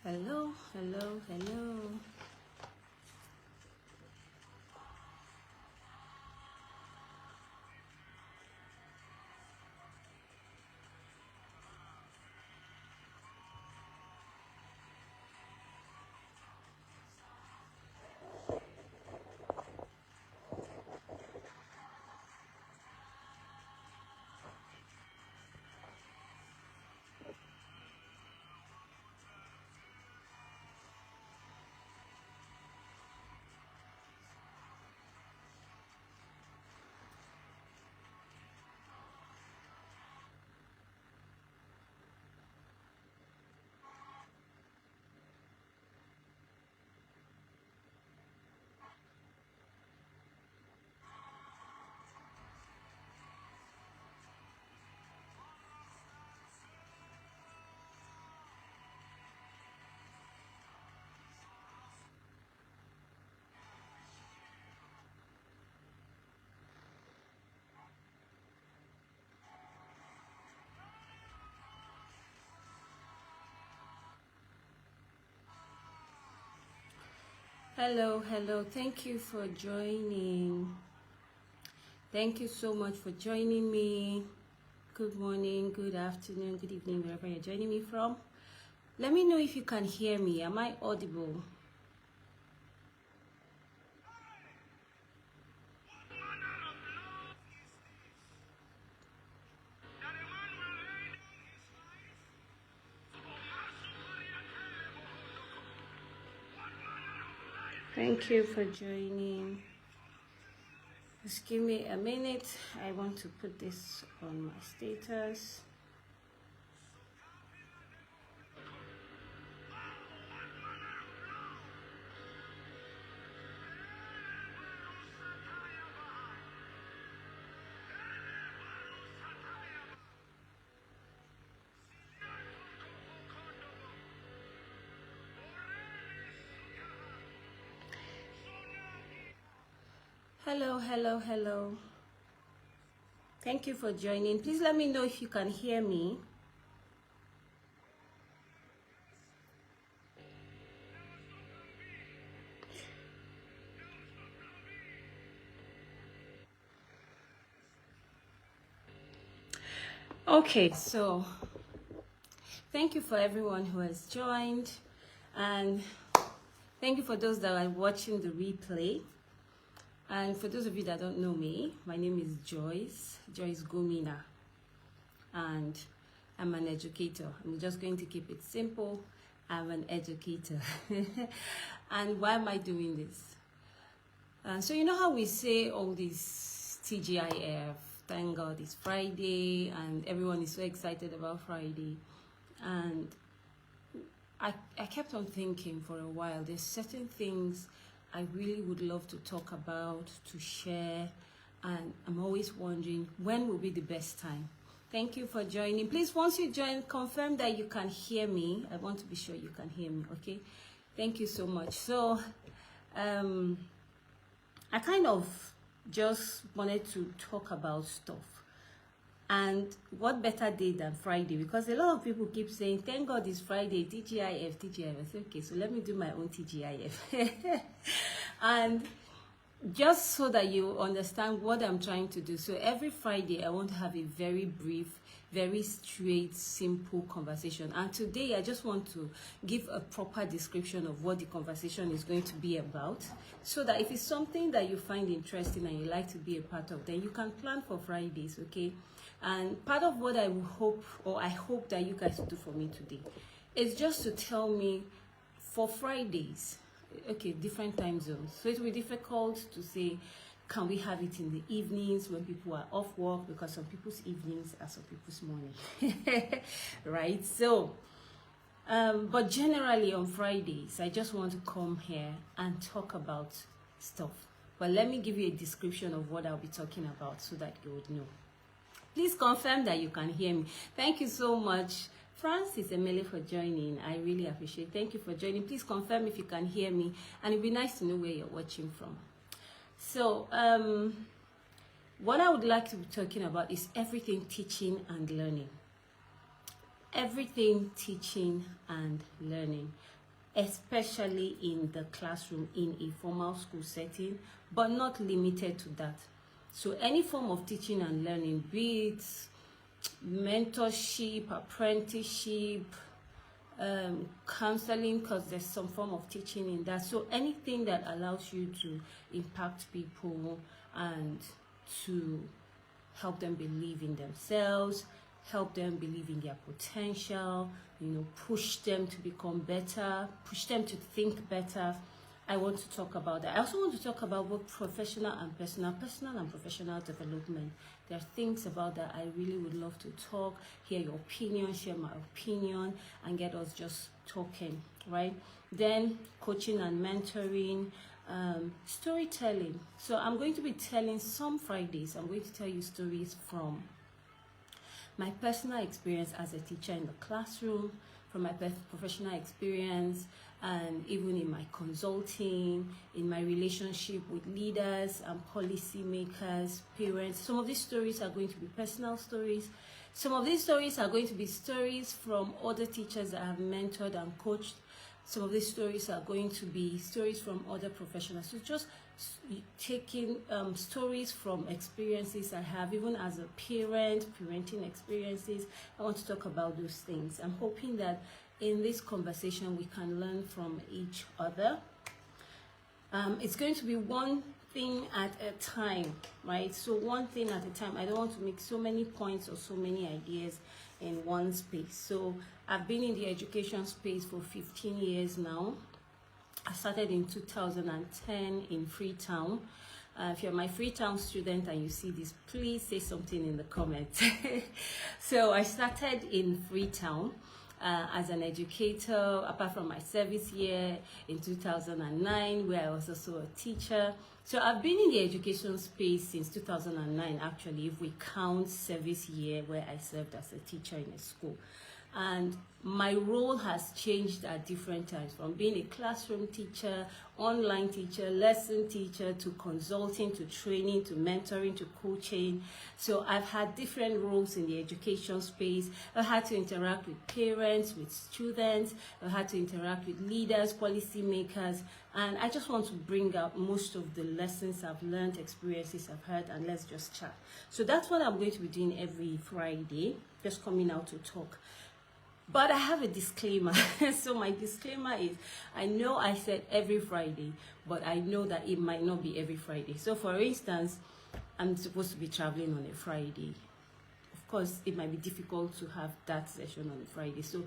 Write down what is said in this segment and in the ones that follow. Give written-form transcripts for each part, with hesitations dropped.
Hello, hello, hello. Hello, hello. Thank you for joining. Thank you so much for joining me. Good morning, good afternoon, good evening, wherever you're joining me from. Let me know if you can hear me. Am I audible? Thank you for joining. Just give me a minute. I want to put this on my status. Hello, hello, hello. Thank you for joining. Please let me know if you can hear me. Okay, so thank you for everyone who has joined, and thank you for those that are watching the replay. And for those of you that don't know me, my name is Joyce Gomina, and I'm an educator. I'm just going to keep it simple. I'm an educator. And why am I doing this? So you know how we say all these TGIF, thank God it's Friday, and everyone is so excited about Friday. And I kept on thinking for a while, there's certain things I really would love to talk about, to share, and I'm always wondering when will be the best time. Thank you for joining. Please, once you join, confirm that you can hear me. I want to be sure you can hear me, okay? Thank you so much. So, I kind of just wanted to talk about stuff. And what better day than Friday? Because a lot of people keep saying, thank God it's Friday, TGIF, TGIF. I said, okay, so let me do my own TGIF. And just so that you understand what I'm trying to do. So every Friday, I want to have a very brief, very straight, simple conversation. And today, I just want to give a proper description of what the conversation is going to be about, so that if it's something that you find interesting and you like to be a part of, then you can plan for Fridays, okay? And part of what I hope that you guys will do for me today is just to tell me for Fridays, okay, different time zones. So it will be difficult to say, can we have it in the evenings when people are off work? Because some people's evenings are some people's morning, right? So, but generally on Fridays, I just want to come here and talk about stuff. But let me give you a description of what I'll be talking about so that you would know. Please confirm that you can hear me. Thank you so much, Francis Emily, for joining. I really appreciate it. Thank you for joining. Please confirm if you can hear me, and it'd be nice to know where you're watching from. So, what I would like to be talking about is everything teaching and learning. Everything teaching and learning. especially in the classroom in a formal school setting, but not limited to that. So any form of teaching and learning, be it mentorship, apprenticeship, counseling, because there's some form of teaching in that. So anything that allows you to impact people and to help them believe in themselves, help them believe in their potential, push them to become better, push them to think better. I want to talk about that. I also want to talk about both professional and personal and professional development. There are things about that I really would love to talk, hear your opinion, share my opinion, and get us just talking, right? Then coaching and mentoring, storytelling. So I'm going to be telling some Fridays, I'm going to tell you stories from my personal experience as a teacher in the classroom, from my professional experience, and even in my consulting, in my relationship with leaders and policymakers, parents. Some of these stories are going to be personal stories. Some of these stories are going to be stories from other teachers that I have mentored and coached. Some of these stories are going to be stories from other professionals. So just taking stories from experiences I have, even as a parent, parenting experiences. I want to talk about those things. I'm hoping that in this conversation we can learn from each other. It's going to be one thing at a time, right? So one thing at a time. I don't want to make so many points or so many ideas in one space. So I've been in the education space for 15 years now. I started in 2010 in Freetown. If you're my Freetown student and you see this, please say something in the comments. So I started in Freetown as an educator, apart from my service year in 2009, where I was also a teacher. So I've been in the education space since 2009, actually, if we count service year where I served as a teacher in a school. And my role has changed at different times, from being a classroom teacher, online teacher, lesson teacher, to consulting, to training, to mentoring, to coaching. So I've had different roles in the education space. I've had to interact with parents, with students. I've had to interact with leaders, policymakers. And I just want to bring out most of the lessons I've learned, experiences I've had, and let's just chat. So that's what I'm going to be doing every Friday, just coming out to talk. But I have a disclaimer. So my disclaimer is, I know I said every Friday, but I know that it might not be every Friday. So for instance, I'm supposed to be traveling on a Friday. Of course, it might be difficult to have that session on a Friday. So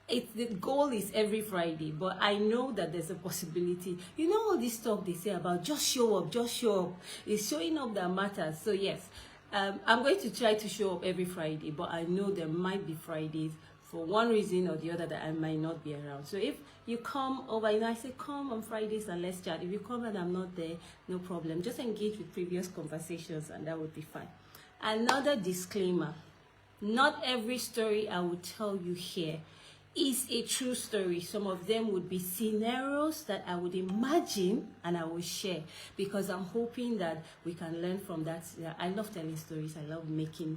the goal is every Friday, but I know that there's a possibility. You know all this stuff they say about just show up, just show up. It's showing up that matters. So yes, I'm going to try to show up every Friday, but I know there might be Fridays for one reason or the other that I might not be around. So if you come over, I say come on Fridays and let's chat. If you come and I'm not there, no problem. Just engage with previous conversations and that would be fine. Another disclaimer, not every story I will tell you here is a true story. Some of them would be scenarios that I would imagine and I will share, because I'm hoping that we can learn from that. I love telling stories. I love making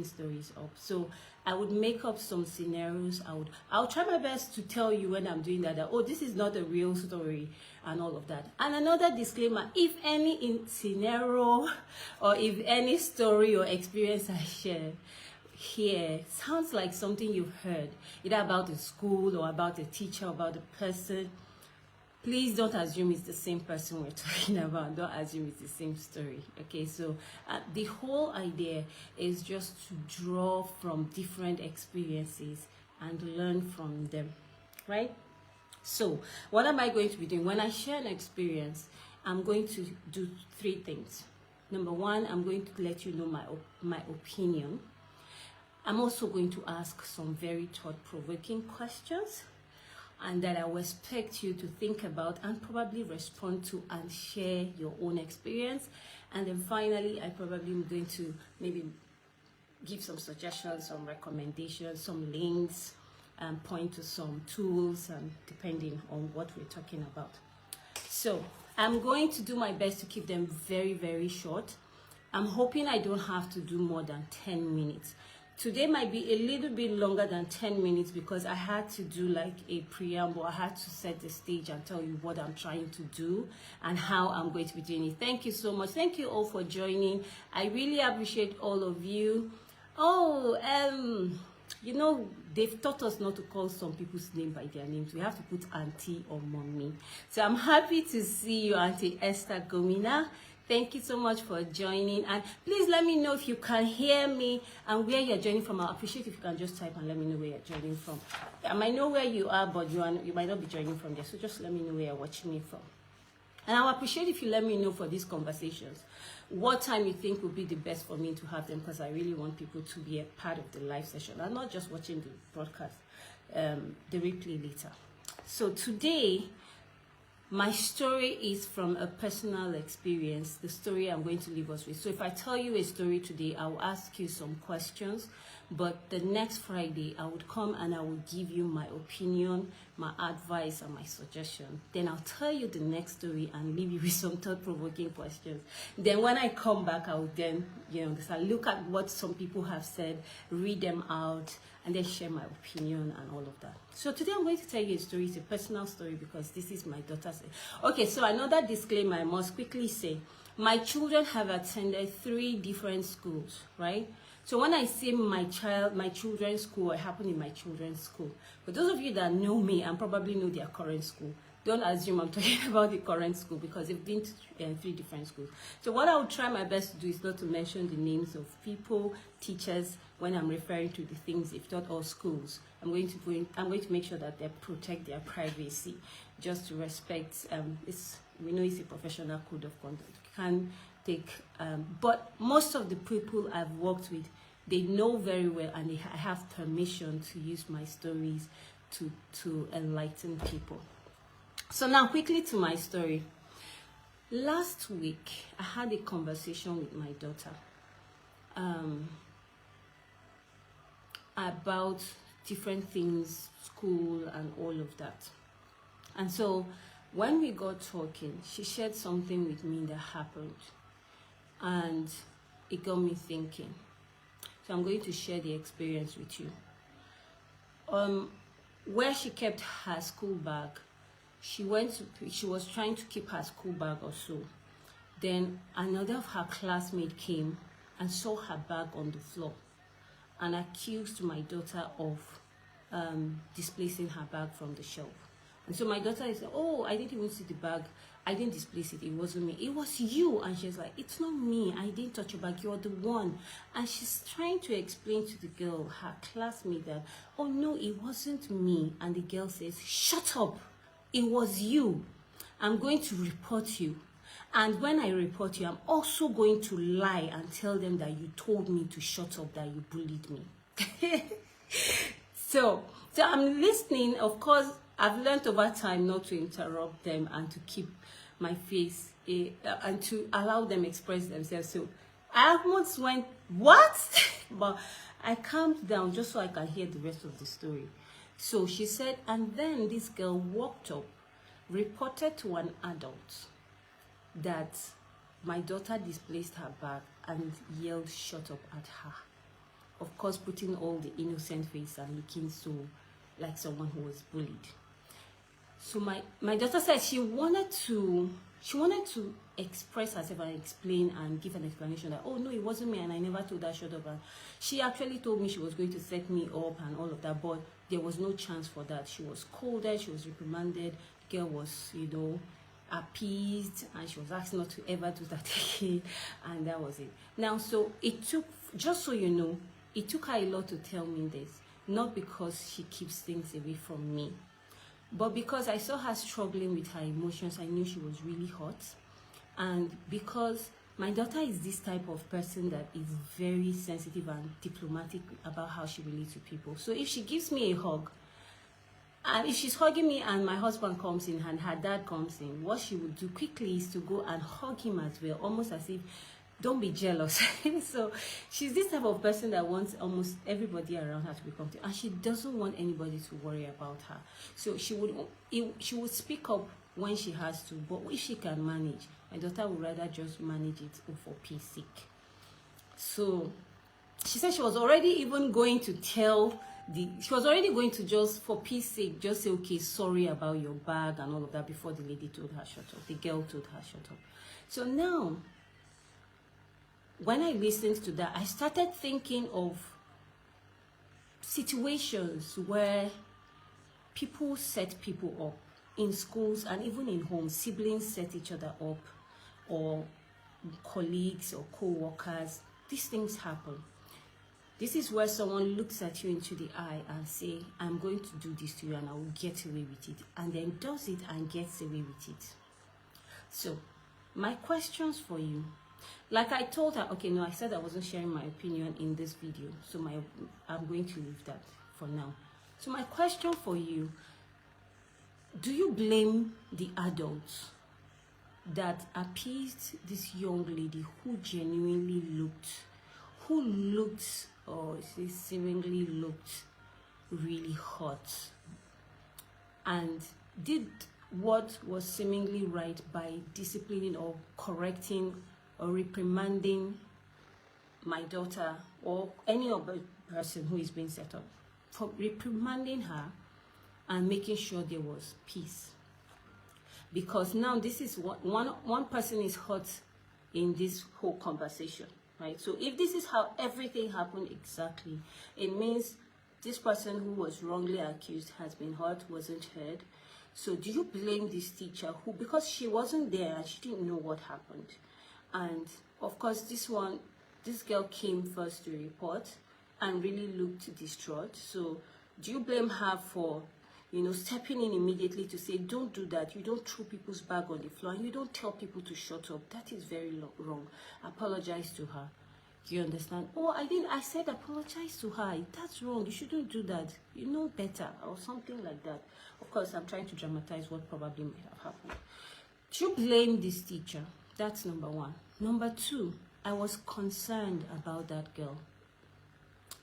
stories up. So I would make up some scenarios. I'll try my best to tell you when I'm doing that, oh, this is not a real story and all of that. And another disclaimer, if any scenario or if any story or experience I share here sounds like something you've heard, either about a school or about a teacher, about a person, please don't assume it's the same person we're talking about. Don't assume it's the same story. Okay, so the whole idea is just to draw from different experiences and learn from them, right? So what am I going to be doing? When I share an experience, I'm going to do three things. Number one, I'm going to let you know my opinion. I'm also going to ask some very thought-provoking questions, and that I will expect you to think about and probably respond to and share your own experience. And then finally, I probably am going to maybe give some suggestions, some recommendations, some links, and point to some tools, and depending on what we're talking about. So I'm going to do my best to keep them very, very short. I'm hoping I don't have to do more than 10 minutes. Today might be a little bit longer than 10 minutes because I had to do like a preamble. I had to set the stage and tell you what I'm trying to do and how I'm going to be doing it. Thank you so much. Thank you all for joining. I really appreciate all of you. Oh, you know, they've taught us not to call some people's name by their names. We have to put auntie or mommy. So I'm happy to see you, Auntie Esther Gomina. Thank you so much for joining, and please let me know if you can hear me and where you're joining from. I appreciate if you can just type and let me know where you're joining from. I might know where you are, but you might not be joining from there, so just let me know where you're watching me from. And I'll appreciate if you let me know for these conversations what time you think would be the best for me to have them, because I really want people to be a part of the live session and not just watching the broadcast, the replay later. So today, my story is from a personal experience, the story I'm going to leave us with. So if I tell you a story today, I will ask you some questions, but the next Friday, I would come and I will give you my opinion, my advice, and my suggestion. Then I'll tell you the next story and leave you with some thought-provoking questions. Then when I come back, I will then, look at what some people have said, read them out, and then share my opinion and all of that. So today I'm going to tell you a story. It's a personal story because this is my daughter's. Okay, so another disclaimer I must quickly say. My children have attended 3 different schools, right? So when I say my children's school, it happened in my children's school. For those of you that know me and probably know their current school, don't assume I'm talking about the current school because they've been to 3 different schools. So what I will try my best to do is not to mention the names of people, teachers, when I'm referring to the things, if not all schools. I'm going to make sure that they protect their privacy, just to respect. We know it's a professional code of conduct. You can take, but most of the people I've worked with, they know very well, and I have permission to use my stories to enlighten people. So now quickly to my story. Last week, I had a conversation with my daughter about different things, school and all of that. And so when we got talking, she shared something with me that happened, and it got me thinking. So I'm going to share the experience with you. Where she kept her school bag, she was trying to keep her school bag or so. Then another of her classmates came and saw her bag on the floor and accused my daughter of displacing her bag from the shelf. And so my daughter is like, oh, I didn't even see the bag. I didn't displace it. It wasn't me. It was you. And she's like, it's not me. I didn't touch your bag. You're the one. And she's trying to explain to the girl, her classmate, that, oh, no, it wasn't me. And the girl says, shut up. It was you. I'm going to report you. And when I report you, I'm also going to lie and tell them that you told me to shut up, that you bullied me. So I'm listening. Of course, I've learned over time not to interrupt them and to keep my face and to allow them express themselves. So I almost went, what? But I calmed down just so I can hear the rest of the story. So she said, and then this girl walked up, reported to an adult that my daughter displaced her bag and yelled, shut up at her. Of course, putting all the innocent face and looking so like someone who was bullied. So my daughter said she wanted to express herself and explain and give an explanation that, oh no, it wasn't me and I never told her shut up. And she actually told me she was going to set me up and all of that, but there was no chance for that. She was scolded, she was reprimanded, the girl was, appeased, and she was asked not to ever do that again, and that was it. Now, so it took, just so you know, it took her a lot to tell me this, not because she keeps things away from me, but because I saw her struggling with her emotions. I knew she was really hurt, and because my daughter is this type of person that is very sensitive and diplomatic about how she relates to people. So if she gives me a hug, and if she's hugging me and my husband comes in and her dad comes in, what she would do quickly is to go and hug him as well, almost as if, don't be jealous. So she's this type of person that wants almost everybody around her to be comfortable, and she doesn't want anybody to worry about her. So she would speak up when she has to, but if she can manage, my daughter would rather just manage it for peace sake. So she said she was already even going to tell she was already going to, just for peace sake, just say, okay, sorry about your bag and all of that, before the lady told her shut up, the girl told her shut up. So now, when I listened to that, I started thinking of situations where people set people up in schools and even in homes. Siblings set each other up, or colleagues or co-workers. These things happen. This is where someone looks at you into the eye and say, I'm going to do this to you and I will get away with it, and then does it and gets away with it. So my questions for you, like I told her, okay, no, I said I wasn't sharing my opinion in this video, so I'm going to leave that for now. So my question for you, do you blame the adults that appeased this young lady who genuinely looked, or seemingly looked really hot, and did what was seemingly right by disciplining or correcting or reprimanding my daughter or any other person who is being set up, for reprimanding her and making sure there was peace? Because now this is what one person is hurt in this whole conversation, right? So if this is how everything happened exactly, it means this person who was wrongly accused has been hurt, wasn't heard. So do you blame this teacher who, because she wasn't there and she didn't know what happened? And of course, this girl came first to report and really looked distraught. So do you blame her for, stepping in immediately to say, don't do that, you don't throw people's bag on the floor, and you don't tell people to shut up? That is very wrong. Apologize to her. Do you understand? Oh, I said apologize to her. That's wrong. You shouldn't do that. You know better, or something like that. Of course, I'm trying to dramatize what probably might have happened. Do you blame this teacher? That's number one. Number two, I was concerned about that girl.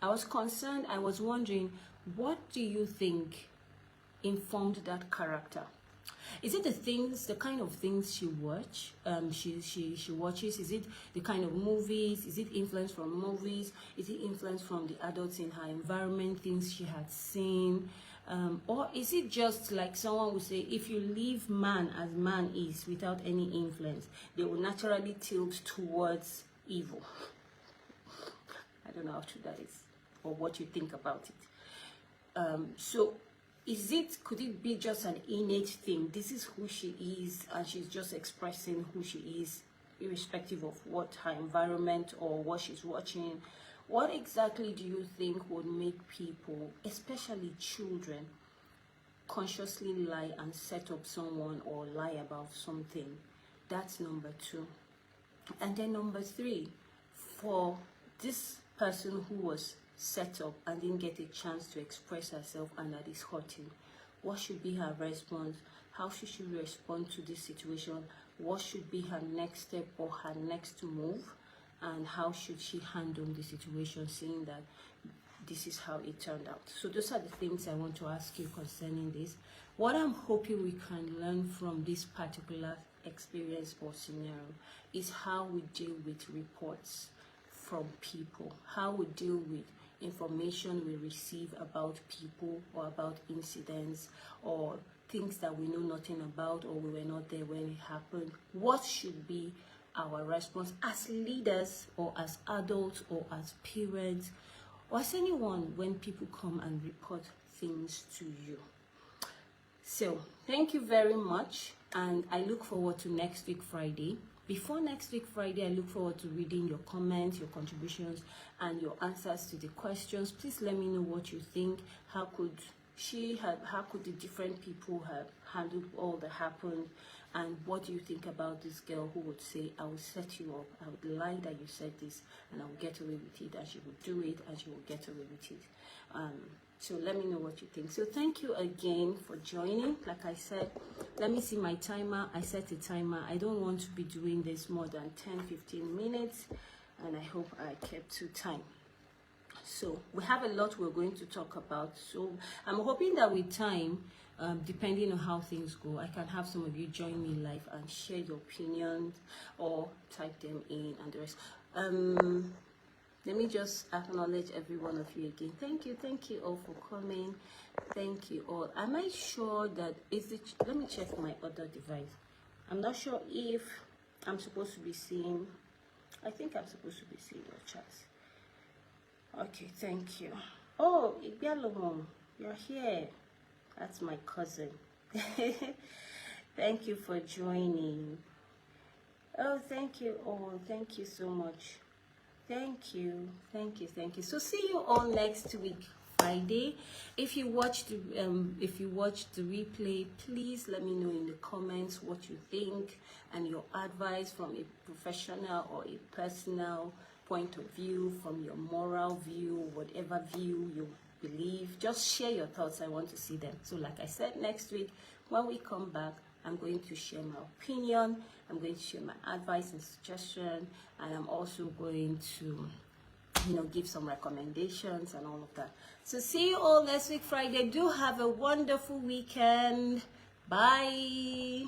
I was concerned. I was wondering, what do you think informed that character? Is it the kind of things she watches? Is it the kind of movies? Is it influence from movies? Is it influence from the adults in her environment, things she had seen? Or is it just like someone would say, if you leave man as man is without any influence, they will naturally tilt towards evil? I don't know how true that is, or what you think about it. So could it be just an innate thing? This is who she is, and she's just expressing who she is, irrespective of what her environment or what she's watching. What exactly do you think would make people, especially children, consciously lie and set up someone or lie about something? That's number two. And then number three, for this person who was set up and didn't get a chance to express herself and that is hurting, what should be her response? How should she respond to this situation? What should be her next step or her next move? And how should she handle the situation, seeing that this is how it turned out? So those are the things I want to ask you concerning this. What I'm hoping we can learn from this particular experience or scenario is how we deal with reports from people, how we deal with information we receive about people or about incidents or things that we know nothing about or we were not there when it happened. What should be our response as leaders or as adults or as parents or as anyone when people come and report things to you? So thank you very much, and I look forward to next week Friday. Before next week Friday, I look forward to reading your comments, your contributions, and your answers to the questions. Please let me know what you think. How could the different people have handled all that happened? And what do you think about this girl who would say, I will set you up, I would lie that you said this, and I will get away with it, and she will do it, and she will get away with it. So let me know what you think. So thank you again for joining. Like I said, let me see my timer. I set a timer. I don't want to be doing this more than 10-15 minutes, and I hope I kept to time. So we have a lot we're going to talk about. So I'm hoping that with time, depending on how things go, I can have some of you join me live and share your opinions or type them in and the rest. Let me just acknowledge every one of you again. Thank you all for coming. Thank you all. Am I sure that is it? Let me check my other device. I'm not sure if I'm supposed to be seeing. I think I'm supposed to be seeing your chats. Okay, thank you. Oh, Igbialomon, you're here. That's my cousin. Thank you for joining. Oh, thank you all. Thank you so much. Thank you. So see you all next week, Friday. If you watch the replay, please let me know in the comments what you think and your advice from a professional or a personal point of view, from your moral view, whatever view you believe. Just share your thoughts. I want to see them. So like I said, next week when we come back, I'm going to share my opinion, I'm going to share my advice and suggestion, and I'm also going to, give some recommendations and all of that. So see you all next week, Friday. Do have a wonderful weekend. Bye.